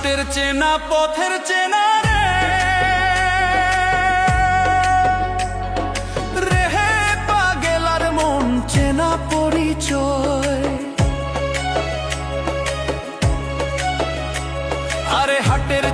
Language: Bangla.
হাটের চেনা পথের চেনা রে হে পাগেলার মন চেনা পরিচয়। আরে হাটের